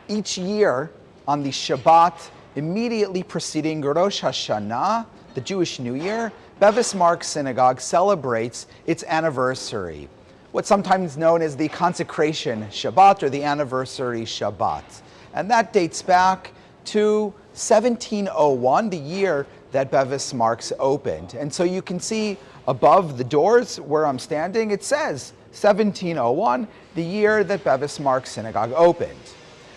Each year on the Shabbat immediately preceding Rosh Hashanah, the Jewish New Year, Bevis Marks Synagogue celebrates its anniversary, what's sometimes known as the Consecration Shabbat or the Anniversary Shabbat. And that dates back to 1701, the year that Bevis Marks opened. And so you can see above the doors where I'm standing, it says 1701, the year that Bevis Marks Synagogue opened.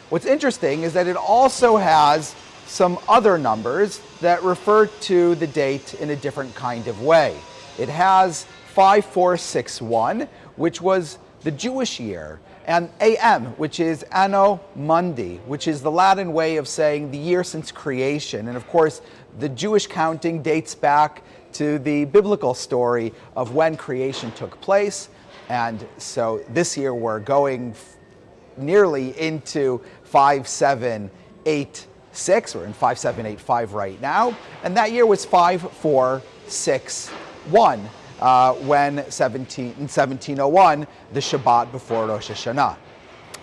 What's interesting is that it also has some other numbers that refer to the date in a different kind of way. It has 5461, which was the Jewish year, and AM, which is Anno Mundi, which is the Latin way of saying the year since creation. And of course, the Jewish counting dates back to the biblical story of when creation took place. And so this year we're going nearly into 5786. We're in 5785 right now. And that year was 5461 when in 1701, the Shabbat before Rosh Hashanah.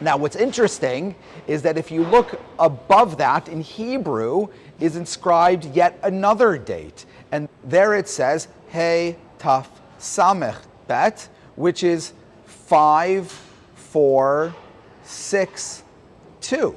Now what's interesting is that if you look above that in Hebrew is inscribed yet another date. And there it says Hey Taf Samech Bet, which is 5462.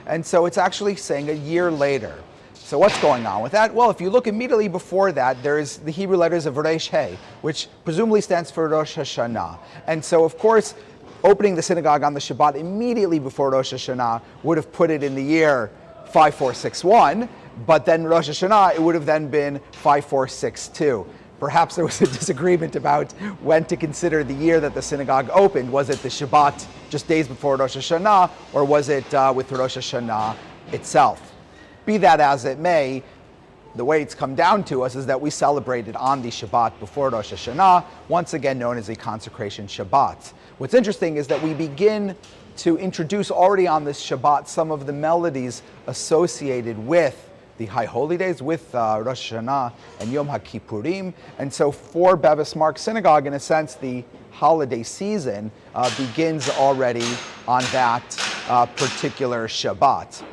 And so it's actually saying a year later. So what's going on with that? Well, if you look immediately before that, there's the Hebrew letters of Resh Hey, which presumably stands for Rosh Hashanah. And so, of course, opening the synagogue on the Shabbat immediately before Rosh Hashanah would have put it in the year 5461, but then Rosh Hashanah, it would have then been 5462. Perhaps there was a disagreement about when to consider the year that the synagogue opened. Was it the Shabbat just days before Rosh Hashanah, or was it with Rosh Hashanah itself? Be that as it may, the way it's come down to us is that we celebrated on the Shabbat before Rosh Hashanah, once again known as the Consecration Shabbat. What's interesting is that we begin to introduce already on this Shabbat some of the melodies associated with the High Holy Days, with Rosh Hashanah and Yom HaKippurim. And so for Bevis Marks Synagogue, in a sense, the holiday season begins already on that particular Shabbat.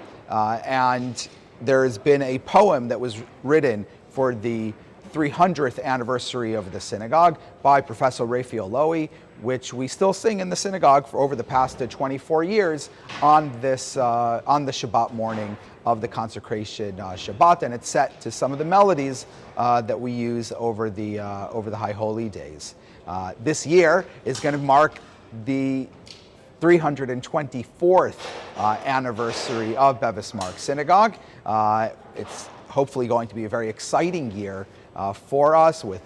And there's been a poem that was written for the 300th anniversary of the synagogue by Professor Raphael Lowy, which we still sing in the synagogue for over the past 24 years on this on the Shabbat morning of the Consecration Shabbat, and it's set to some of the melodies that we use over the High Holy Days. This year is going to mark the 324th anniversary of Bevis Marks Synagogue. It's hopefully going to be a very exciting year for us with,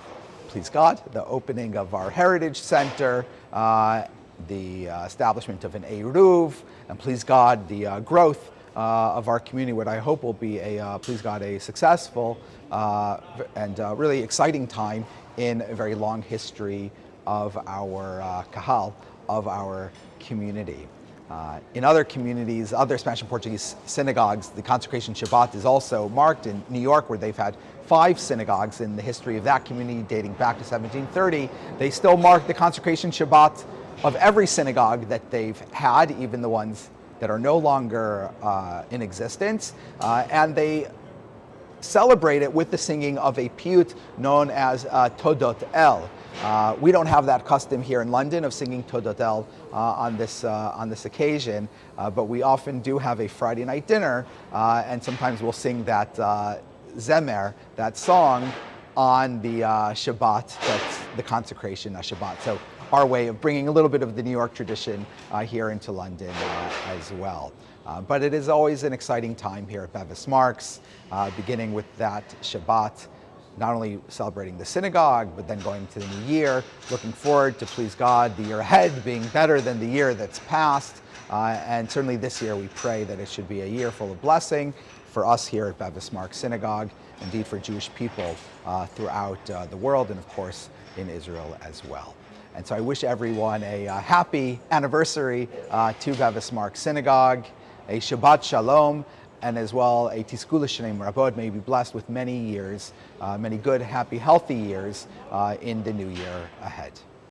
please God, the opening of our Heritage Center, the establishment of an Eruv, and please God, the growth of our community, what I hope will be please God, a successful and really exciting time in a very long history of our Kahal, of our community. In other communities, other Spanish and Portuguese synagogues, the Consecration Shabbat is also marked. In New York, where they've had 5 synagogues in the history of that community dating back to 1730, they still mark the Consecration Shabbat of every synagogue that they've had, even the ones that are no longer in existence, and they celebrate it with the singing of a piyut known as Todot El. We don't have that custom here in London of singing Todot El on this occasion, but we often do have a Friday night dinner, and sometimes we'll sing that Zemer, that song, on the Shabbat, that's the Consecration Shabbat. So our way of bringing a little bit of the New York tradition here into London as well. But it is always an exciting time here at Bevis Marks, beginning with that Shabbat, not only celebrating the synagogue, but then going to the new year, looking forward to, please God, the year ahead being better than the year that's passed. And certainly this year we pray that it should be a year full of blessing for us here at Bevis Marks Synagogue, indeed for Jewish people throughout the world, and of course in Israel as well. And so I wish everyone a happy anniversary to Bevis Marks Synagogue, a Shabbat Shalom, and as well a Tizku L'Shanim Rabot. May you be blessed with many years, many good, happy, healthy years in the new year ahead.